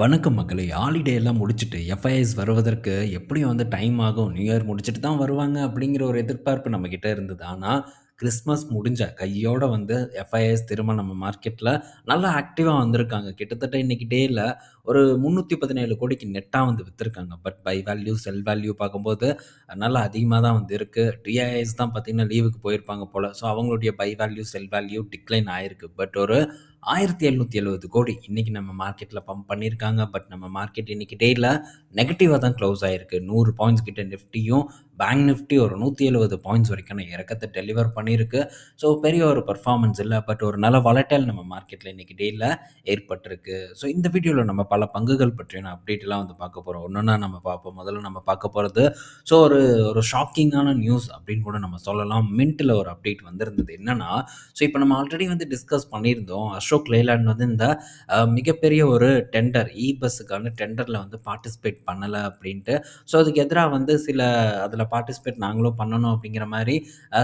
வணக்கம் மக்களே! ஹாலிடே எல்லாம் முடிச்சுட்டு எஃப்ஐஎஸ் வருவதற்கு எப்படியும் டைம் ஆகும். நியூ இயர் முடிச்சுட்டு தான் வருவாங்க அப்படிங்கிற ஒரு எதிர்பார்ப்பு நம்மகிட்ட இருந்தது. ஆனா, கிறிஸ்மஸ் முடிஞ்ச கையோட எஃப்ஐஎஸ் திரும்ப நம்ம மார்க்கெட்ல நல்லா ஆக்டிவா வந்திருக்காங்க. கிட்டத்தட்ட இன்னைக்கு டேல ஒரு 317,00,00,000க்கு நெட்டா வித்திருக்காங்க. But buy value, sell value பார்க்கும்போது நல்லா அதிகமா தான் இருக்கு. டிஐஎஸ் தான் பார்த்தீங்கன்னா லீவுக்கு போயிருப்பாங்க போல. ஸோ அவங்களுடைய buy value, sell value decline ஆயிருக்கு. பட் ஒரு 1770,00,00,000 இன்னைக்கு நம்ம மார்க்கெட்ல பம்ப் பண்ணியிருக்காங்க. பட் நம்ம மார்க்கெட் இன்னைக்கு டேல நெகட்டிவா தான் க்ளோஸ் ஆயிருக்கு. 100 பாயிண்ட்ஸ் கிட்ட நிஃப்டியும், பேங்க் நிஃப்டி ஒரு 170 பாயிண்ட்ஸ் வரைக்கான இறக்கத்த டெலிவர் பண்ணியிருக்கு. ஸோ பெரிய ஒரு பெர்ஃபார்மன்ஸ் இல்ல. பட் ஒரு நல்ல வாலடைல் நம்ம மார்க்கெட்ல இன்னைக்கு டேல ஏற்பட்டிருக்கு. ஸோ இந்த வீடியோல நம்ம பல பங்குகள் பற்றின அப்டேட்லாம் பார்க்க போறோம். ஒன்னொன்னா நம்ம பார்ப்போம். முதல்ல நம்ம பார்க்க போறது ஸோ ஒரு ஒரு ஷாக்கிங்கான நியூஸ் அப்படின்னு கூட நம்ம சொல்லலாம். மின்ட்ல ஒரு அப்டேட் வந்திருந்தது. என்னன்னா, ஸோ இப்போ நம்ம ஆல்ரெடி டிஸ்கஸ் பண்ணியிருந்தோம். அசோக் லேலாண்ட் இந்த மிகப்பெரிய ஒரு டெண்டர் பஸ்ஸுக்கான டெண்டர்ல பார்ட்டிசிபேட் பண்ணல அப்படின்ட்டு. ஸோ அதுக்கு எதிரா சில அதில பார்ட்டிசிபேட் நாங்களும் பண்ணணும் அப்படிங்கிற மாரி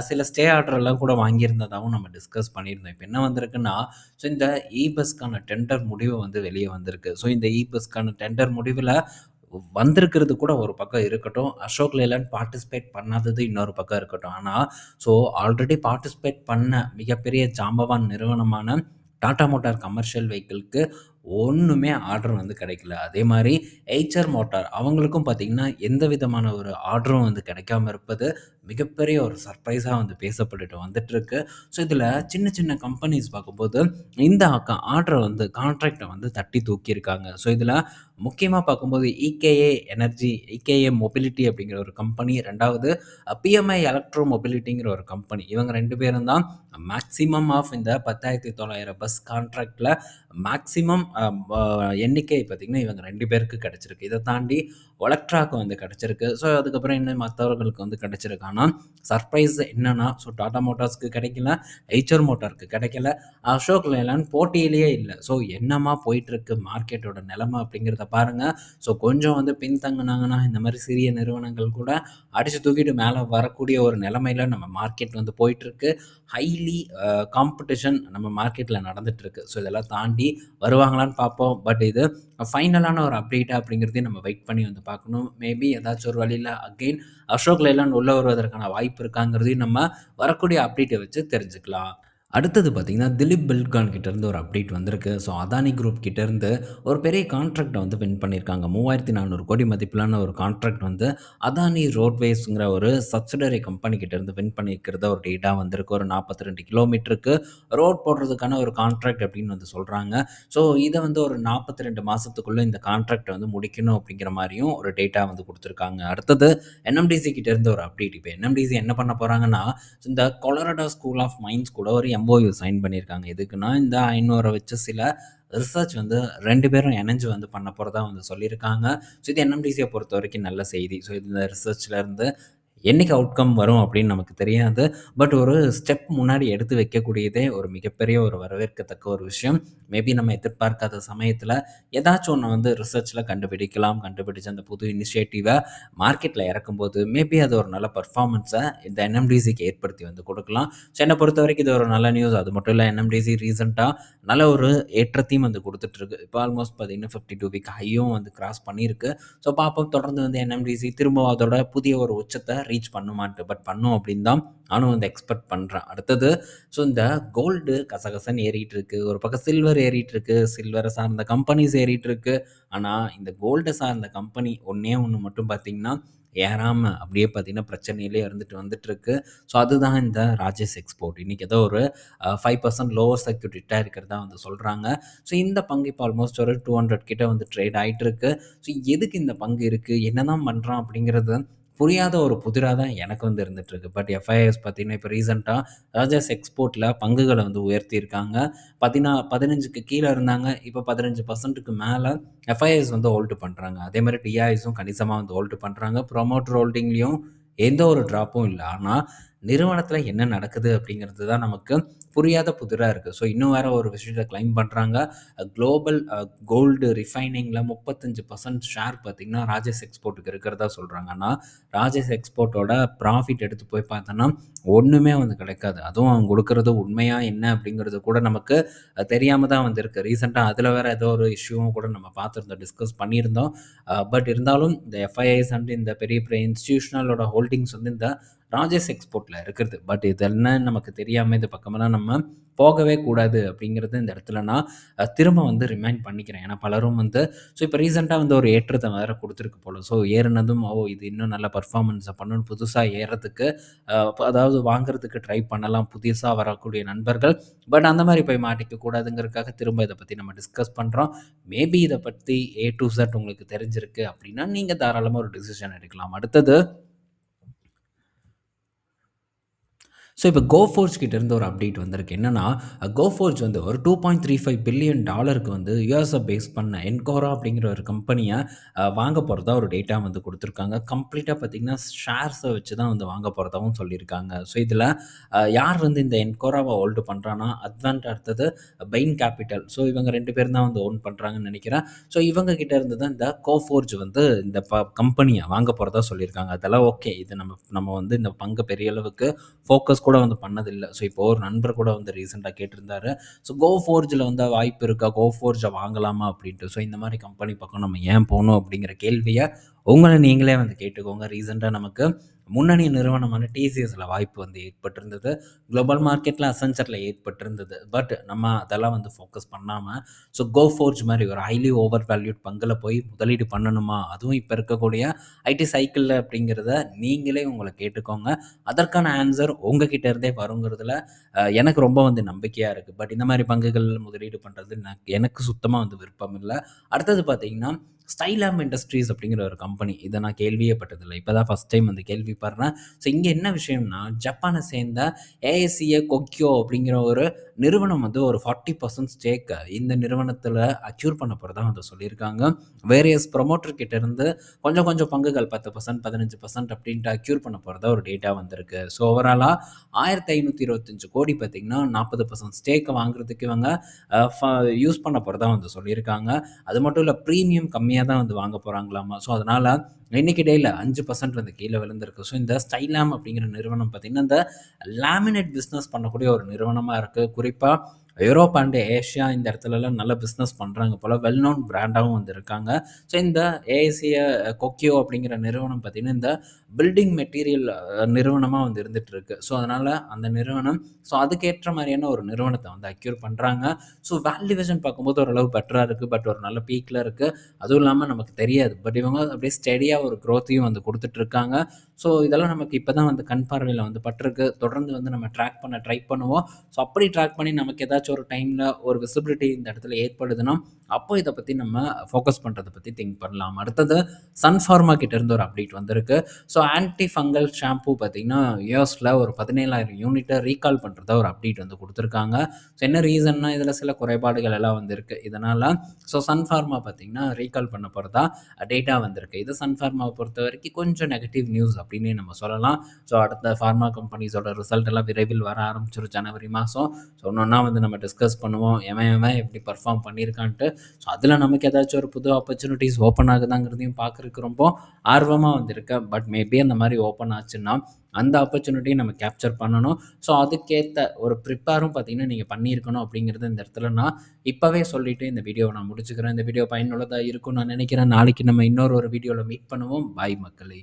சில ஸ்டே ஆர்டர்லாம் கூட வாங்கியிருந்ததாகவும் நம்ம டிஸ்கஸ் பண்ணியிருந்தோம். இப்போ என்ன வந்திருக்குன்னா, ஸோ இந்த பஸ்க்கான டெண்டர் முடிவு வெளிய வந்திருக்கு. ஸோ இந்த பஸ்க்கான டெண்டர் முடிவுல வந்திருக்கிறது கூட ஒரு பக்கம் இருக்கட்டும். அசோக் லேலாண்ட் பார்ட்டிசிபேட் பண்ணாதது இன்னொரு பக்கம் இருக்கட்டும். ஆனா, ஸோ ஆல்ரெடி பார்ட்டிசிபேட் பண்ண மிகப்பெரிய ஜாம்பவான் நிறுவனமான டாடா மோட்டார் கமர்ஷியல் வெஹிக்கிள்க்கு ஒண்ணுமே ஆர்டர் கிடைக்கல. அதே மாரி எய்ச்சர் மோட்டார் அவங்களுக்கும் பார்த்தீங்கன்னா, எந்த விதமான ஒரு ஆர்டரும் கிடைக்காம இருப்பது மிகப்பெரிய ஒரு சர்ப்ரைஸா பேசப்பட்டுட்டு வந்துட்டுருக்கு. ஸோ இதில சின்ன சின்ன கம்பெனிஸ் பார்க்கும்போது இந்த ஆர்டர கான்ட்ராக்ட்ட தட்டி தூக்கியிருக்காங்க. ஸோ இதில முக்கியமா பார்க்கும்போது இகேஏ எனர்ஜி, இகேஏ மொபிலிட்டி அப்படிங்கிற ஒரு கம்பெனி, 2வது பிஎம்ஐ எலக்ட்ரோ மொபிலிட்டிங்கிற ஒரு கம்பெனி. இவங்க 2 பேரும் தான் மேக்ஸிமம் ஆஃப் இந்த 10,900 பஸ் கான்ட்ராக்ட்ல மேக்ஸிமம் எண்ணிக்கை பார்த்தீங்கன்னா, இவங்க 2 பேருக்கு கிடைச்சிருக்கு. இத தாண்டி ஒலக்ட்ராக்கு கிடைச்சிருக்கு. ஸோ அதுக்கப்புறம் இன்னும் மத்தவர்களுக்கு கிடைச்சிருக்கு. ஆனா சர்ப்ரைஸ் என்னன்னா, ஸோ டாடா மோட்டார்ஸ்க்கு கிடைக்கல, எய்ச்சர் மோட்டாருக்கு கிடைக்கல, அசோக் லேலாண்ட் போட்டியிலேயே இல்ல. ஸோ என்னம்மா போயிட்டுருக்கு மார்க்கெட்டோட நிலைமை அப்படிங்கிறத பாருங்க. ஸோ கொஞ்சம் பின்தங்குனாங்கன்னா, இந்த மாரி சிறிய நிறுவனங்கள் கூட அடிச்சு தூக்கிட்டு மேல வரக்கூடிய ஒரு நிலைமையில நம்ம மார்க்கெட் போயிட்டுருக்கு. ஹைலி காம்படிஷன் நம்ம மார்க்கெட்ல நடந்துட்டுருக்கு. ஸோ இதெல்லாம் தாண்டி வருவாங்களான்னு பார்ப்போம். பட் இது ஃபைனலான ஒரு அப்டேட்டா அப்படிங்கிறதையும் நம்ம வெயிட் பண்ணி பார்க்கணும். மேபி ஏதாச்சும் ஒரு வழியில அகைன் அசோக் லேலாண்ட் உள்ள வருவதற்கான வாய்ப்பு இருக்காங்கிறதையும் நம்ம வரக்கூடிய அப்டேட்ட வச்சு தெரிஞ்சுக்கலாம். அடுத்தது பார்த்தீங்கன்னா, திலீப் பில்ட்கான் கிட்டேருந்து ஒரு அப்டேட் வந்திருக்கு. ஸோ அதானி குரூப் கிட்டேருந்து ஒரு பெரிய கான்ட்ராக்ட்ட வின் பண்ணியிருக்காங்க. 3,400 கோடி மதிப்பிலான ஒரு கான்ட்ராக்ட் அதானி ரோட்வேஸ்ங்கிற ஒரு சப்சிடரி கம்பெனி கிட்டேருந்து வின் பண்ணியிருக்கிறதா ஒரு டேட்டா வந்திருக்கு. ஒரு 42 கிலோமீட்டருக்கு ரோட் போடுறதுக்கான ஒரு கான்ட்ராக்ட் அப்படின்னு சொல்றாங்க. ஸோ இத ஒரு 42 மாசத்துக்குள்ள இந்த கான்ட்ராக்ட்ட முடிக்கணும் அப்படிங்கிற மாரியும் ஒரு டேட்டா குடுத்துருக்காங்க. அடுத்தது என்எம்டிசி கிட்டேருந்து ஒரு அப்டேட். இப்போ என்எம்டிசி என்ன பண்ண போறாங்கன்னா, இந்த கொலராடோ ஸ்கூல் ஆஃப் மைன்ஸ் கூட ஒரு எம்ஓயு சைன் பண்ணியிருக்காங்க. எதுக்குன்னா, இந்த 500 வச்சு சில ரிசர்ச் 2 பேரும் இணைஞ்சு பண்ண போறதா சொல்லியிருக்காங்க. ஸோ இது என்எம்டிசிய பொறுத்தவரைக்கும் நல்ல செய்தி. ஸோ இந்த ரிசர்ச்லேருந்து என்னைக்கு அவுட்கம் வரும் அப்படின்னு நமக்கு தெரியாது. பட் ஒரு ஸ்டெப் முன்னாடி எடுத்து வைக்கக்கூடியதே ஒரு மிகப்பெரிய ஒரு வரவேற்கத்தக்க ஒரு விஷயம். மேபி நம்ம எதிர்பார்க்காத சமயத்தில ஏதாச்சும் ஒண்ணு ரிசர்ச்ல கண்டுபிடிக்கலாம். கண்டுபிடிச்சு அந்த புது இனிஷியேட்டிவ மார்க்கெட்ல இறக்கும்போது, மேபி அது ஒரு நல்ல பெர்ஃபார்மன்ஸ இந்த என்எம்டிசிக்கு ஏற்படுத்தி கொடுக்கலாம். ஸோ என்ன பொறுத்தவரைக்கும் இது ஒரு நல்ல நியூஸ். அது மட்டும் இல்ல, என்எம்டிசி ரீசென்ட்டா நல்ல ஒரு ஏற்றத்தையும் குடுத்துட்டுருக்கு. இப்போ ஆல்மோஸ்ட் பார்த்தீங்கன்னா 52 வீக் ஹையும் கிராஸ் பண்ணியிருக்கு. ஸோ பார்ப்போம் தொடர்ந்து என்எம்டிசி திரும்ப அதோட புதிய ஒரு உச்சத்த ரீச் பண்ணுமான்ட்டு. பட் பண்ணும் அப்படின்னு தான் நானும் எக்ஸ்பெக்ட் பண்றேன். அடுத்தது ஸோ இந்த கோல்டு கசகசன்னு ஏறிட்டு இருக்கு. ஒரு பக்கம் சில்வர் ஏறிட்டு இருக்கு. சில்வர சார்ந்த கம்பெனிஸ் ஏறிட்டு இருக்கு. ஆனா இந்த கோல்ட சார்ந்த கம்பெனி ஒண்ணே ஒண்ணு மட்டும் பார்த்தீங்கன்னா, ஏறாம அப்படியே பார்த்தீங்கன்னா பிரச்சனையிலே வந்துட்டுருக்கு. ஸோ அதுதான் இந்த ராஜேஷ் எக்ஸ்போர்ட். இன்னைக்கு ஏதோ ஒரு 5% லோவர் சர்க்யூட் ஹிட்டா இருக்கிறதா சொல்றாங்க. ஸோ இந்த பங்கு இப்போ ஆல்மோஸ்ட் ஒரு 200 கிட்ட ட்ரேட் ஆயிட்டு இருக்கு. ஸோ எதுக்கு இந்த பங்கு இருக்கு? என்னதான் பண்றான்? அப்படிங்கிறது புரியாத ஒரு புதிரா தான் எனக்கு இருந்துட்டுருக்கு. பட் எஃப்ஐஎஸ் பார்த்தீங்கன்னா, இப்போ ரீசென்ட்டா ராஜாஸ் எக்ஸ்போர்ட்ல பங்குகள உயர்த்தியிருக்காங்க. 15க்கு கீழ இருந்தாங்க. இப்போ 15%க்கு மேல எஃப்ஐஎஸ் ஹோல்டு பண்றாங்க. அதே மாரி டிஐஎஸும் கணிசமா ஹோல்டு பண்றாங்க. ப்ரமோட்டர் ஹோல்டிங்லயும் எந்த ஒரு ட்ராப்பும் இல்ல. ஆனா நிறுவனத்தில என்ன நடக்குது அப்படிங்கிறது தான் நமக்கு புரியாத புதிரா இருக்கு. ஸோ இன்னும் வேற ஒரு விஷயத்த கிளைம் பண்றாங்க. குளோபல் கோல்டு ரிஃபைனிங்ல 35% ஷேர் பார்த்தீங்கன்னா, ராஜேஷ் எக்ஸ்போர்ட்க்கு இருக்கிறதா சொல்றாங்க. ஆனா, ராஜேஷ் எக்ஸ்போர்ட்டோட ப்ராஃபிட் எடுத்து போய் பார்த்தோம்னா, ஒண்ணுமே வந்து கிடைக்காது. அதுவும் அவங்க குடுக்குறது உண்மையா என்ன அப்படிங்கிறது கூட நமக்கு தெரியாம தான் வந்து இருக்கு. ரீசென்ட்டா அதில வேற ஏதோ ஒரு இஷ்யூவும் கூட நம்ம பார்த்துருந்தோம், டிஸ்கஸ் பண்ணியிருந்தோம். பட் இருந்தாலும் இந்த எஃப்ஐஐஸ் அண்ட் இந்த பெரிய பெரிய இன்ஸ்டிடியூஷனலோட ஹோல்டிங்ஸ் வந்து இந்த ராஜேஷ் எக்ஸ்போர்ட்ல இருக்கிறது. பட் இது என்னன்னு நமக்கு தெரியாம இந்த பக்கமெல்லாம் நம்ம போகவே கூடாது அப்படிங்கிறது இந்த இடத்துல நான் திரும்ப வந்து ரிமைண்ட் பண்ணிக்கிறேன். ஏன்னா பலரும் வந்து ஸோ இப்போ ரீசென்ட்டா வந்து ஒரு ஏற்றத்த வேற குடுத்துருக்கு போல. ஸோ ஏறுனதும் இது இன்னும் நல்ல பெர்ஃபார்மன்ஸ பண்ணணும். புதுசா ஏறுறதுக்கு அதாவது வாங்குறதுக்கு ட்ரை பண்ணலாம். புதுசா வரக்கூடிய நண்பர்கள். பட் அந்த மாரி போய் மாட்டிக்க கூடாதுங்கிறதுக்காக திரும்ப இத பத்தி நம்ம டிஸ்கஸ் பண்றோம். மேபி இத பத்தி ஏ டூ இசட் உங்களுக்கு தெரிஞ்சிருக்கு அப்படின்னா, நீங்க தாராளமா ஒரு டிசிஷன் எடுக்கலாம். அடுத்தது ஸோ இப்போ கோஃபோர்ஜ் கிட்டேருந்து ஒரு அப்டேட் வந்திருக்கு. என்னன்னா, கோஃபோர்ஜ் வந்து ஒரு $2.35 பில்லியன் வந்து யுஎஸ்ஸ பேஸ் பண்ண என்கோரா அப்படிங்கிற ஒரு கம்பெனிய வாங்க போறதா ஒரு டேட்டா வந்து குடுத்துருக்காங்க. கம்ப்ளீட்டா பார்த்தீங்கன்னா, ஷேர்ஸ வச்சு தான் வந்து வாங்க போறதாவும் சொல்லியிருக்காங்க. ஸோ இதில யார் வந்து இந்த என்கோராவ ஹோல்டு பண்றான்னா, அட்வான்ட் அடுத்தது பெயின் கேப்பிட்டல். ஸோ இவங்க 2 பேரும் தான் வந்து ஓன் பண்றாங்கன்னு நெனைக்கிறேன். ஸோ இவங்க கிட்ட இருந்து தான் இந்த கோஃபோர்ஜ் வந்து இந்த கம்பெனிய வாங்க போறதா சொல்லியிருக்காங்க. அதெல்லாம் ஓகே. இது நம்ம நம்ம வந்து இந்த பங்க பெரிய அளவுக்கு ஃபோக்கஸ் கூட வந்து பண்ணதில்ல. ஸோ இப்போ ஒரு நண்பர் கூட வந்து ரீசென்ட்டா கேட்டிருந்தாரு. ஸோ கோஃபோர்ஜில வந்து வாய்ப்பு இருக்கா? கோஃபோர்ஜ வாங்கலாமா? அப்படின்ட்டு. ஸோ இந்த மாரி கம்பெனி பக்கம் நம்ம ஏன் போணும்? அப்படிங்கிற கேள்விய உங்கள நீங்களே வந்து கேட்டுக்கோங்க. ரீசென்ட்டா நமக்கு முன்னணி நிறுவனமான டிசிஎஸ்ல வாய்ப்பு வந்து ஏற்பட்டிருந்தது. குளோபல் மார்க்கெட்ல அசென்ச்சர்ல ஏற்பட்டிருந்தது. பட் நம்ம அதெல்லாம் வந்து ஃபோக்கஸ் பண்ணாம, ஸோ கோஃபோர்ஜ் மாரி ஒரு ஹைலி ஓவர் வேல்யூட் பங்குல போய் முதலீடு பண்ணணுமா? அதுவும் இப்ப இருக்கக்கூடிய ஐடி சைக்கிள்ல அப்படிங்கிறத நீங்களே உங்கள கேட்டுக்கோங்க. அதற்கான ஆன்சர் உங்ககிட்ட இருந்தே வருங்கிறதுல எனக்கு ரொம்ப வந்து நம்பிக்கையா இருக்கு. பட் இந்த மாரி பங்குகள்ல முதலீடு பண்றது எனக்கு சுத்தமா வந்து விருப்பம் இல்ல. அடுத்தது பார்த்தீங்கன்னா, ஸ்டைலாம் இண்டஸ்ட்ரீஸ் அப்படிங்கிற ஒரு கம்பெனி. இத நான் கேள்வியே பட்டதில்ல. இப்ப தான் ஃபர்ஸ்ட் டைம் வந்து கேள்விப்படுறேன். ஸோ இங்க என்ன விஷயம்னா, ஜப்பான சேர்ந்த ஏஎஸ்சிஏ கொக்யோ அப்படிங்கிற ஒரு நிறுவனம் வந்து ஒரு 40% ஸ்டேக்க இந்த நிறுவனத்தில அக்யூர் பண்ண போறதா வந்து சொல்லியிருக்காங்க. வேரியஸ் ப்ரமோட்டர் கிட்ட இருந்து கொஞ்சம் கொஞ்சம் பங்குகள் 10%, 15% அப்படின்ட்டு அக்யூர் பண்ண போறதா ஒரு டேட்டா வந்திருக்கு. ஸோ ஓவராலா 1525 கோடி பார்த்தீங்கன்னா, 40% ஸ்டேக்க வாங்குறதுக்கு இவங்க அ ஃப யூஸ் பண்ண போறதா வந்து சொல்லியிருக்காங்க. அது மட்டும் இல்ல பிரீமியம் கம்மியா தான் வந்து வாங்க போறாங்களாமா. ஸோ அதனால இன்னைக்கு டேல 5% வந்து கீழ விழுந்திருக்கு. ஸோ இந்த ஸ்டைலாம் அப்படிங்கிற நிறுவனம் பார்த்தீங்கன்னா, இந்த லேமினேட் பிசினஸ் பண்ணக்கூடிய ஒரு நிறுவனமா இருக்கு. குறிப்பா யூரோப் அண்ட் ஏசியா இந்த இடத்துலலாம் நல்ல பிசினஸ் பண்றாங்க போல. வெல் நோன் பிராண்டாவும் வந்து இருக்காங்க. ஸோ இந்த ஏசிய கொக்கியோ அப்படிங்கிற நிறுவனம் பார்த்தீங்கன்னா, இந்த பில்டிங் மெட்டீரியல் நிறுவனமா வந்து இருந்துட்டு இருக்கு. ஸோ அதனால அந்த நிறுவனம் ஸோ அதுக்கேற்ற மாரியான ஒரு நிறுவனத்த வந்து அக்யூர் பண்றாங்க. ஸோ வேல்யூவேஷன் பார்க்கும்போது ஓரளவு பெட்டரா இருக்கு. பட் ஒரு நல்ல பீக்ல இருக்கு. அதுவும் இல்லாம நமக்கு தெரியாது. பட் இவங்க அப்படியே ஸ்டெடியா ஒரு குரோத்தையும் வந்து குடுத்துட்டு இருக்காங்க. ஸோ இதெல்லாம் நமக்கு இப்ப தான் வந்து கண் பார்வையில வந்து பட்டிருக்கு. தொடர்ந்து வந்து நம்ம ட்ராக் பண்ண ட்ரை பண்ணுவோம். ஸோ அப்படி ட்ராக் பண்ணி நமக்கு ஏதாச்சும் ஒரு டைம்ல ஒரு விசிபிலிட்டி இந்த இடத்துல ஏற்படுதுன்னா, அப்போ இத பத்தி நம்ம ஃபோக்கஸ் பண்றத பத்தி திங்க் பண்ணலாம். அடுத்தது சன் ஃபார்மா கிட்ட இருந்து ஒரு அப்டேட் வந்திருக்கு. ஸோ ஆன்டி ஃபங்கல் ஷாம்பூ பார்த்தீங்கன்னா, யுஎஸ்ல ஒரு 17,000 யூனிட்ட ரீகால் பண்றதா ஒரு அப்டேட் வந்து குடுத்துருக்காங்க. ஸோ என்ன ரீசன்னா, இதில சில குறைபாடுகள் எல்லாம் வந்து இருக்கு. இதனால ஸோ சன் ஃபார்மா பார்த்தீங்கன்னா, ரீகால் பண்ண போறதா டேட்டா வந்திருக்கு. இது சன் ஃபார்மாவ பொறுத்தவரைக்கும் கொஞ்சம் நெகட்டிவ் நியூஸ் அப்டின்னே நம்ம சொல்லலாம். ஸோ அடுத்த ஃபார்மா கம்பெனிஸோட ரிசல்ட் எல்லாம் விரைவில் வர ஆரம்பிச்சுரும் ஜனவரி மாசம். ஸோ ஒண்ணொண்ணா வந்து நம்ம டிஸ்கஸ் பண்ணுவோம். எவன் எவன் எப்படி பெர்ஃபார்ம் பண்ணியிருக்கான்ட்டு. ஸோ அதில நமக்கு ஏதாச்சும் ஒரு புது ஆப்பர்ச்சுனிட்டீஸ் ஓப்பன் ஆகுதாங்கிறதையும் பார்க்கறக்கு ரொம்ப ஆர்வமா வந்து இருக்கேன். பட் மேபி அந்த மாரி ஓப்பன் ஆச்சுன்னா, அந்த ஆப்பர்ச்சுனிட்டிய நம்ம கேப்சர் பண்ணணும். ஸோ அதுக்கேத்த ஒரு ப்ரிப்பேரும் பார்த்தீங்கன்னா, நீங்க பண்ணியிருக்கணும் அப்படிங்கிறது இந்த இடத்துல நான் இப்பவே சொல்லிட்டு இந்த வீடியோவ நான் முடிச்சுக்கிறேன். இந்த வீடியோ பயனுள்ளதா இருக்கும்னு நான் நினைக்கிறேன். நாளைக்கு நம்ம இன்னொரு ஒரு வீடியோல மீட் பண்ணுவோம். பாய் மக்களே!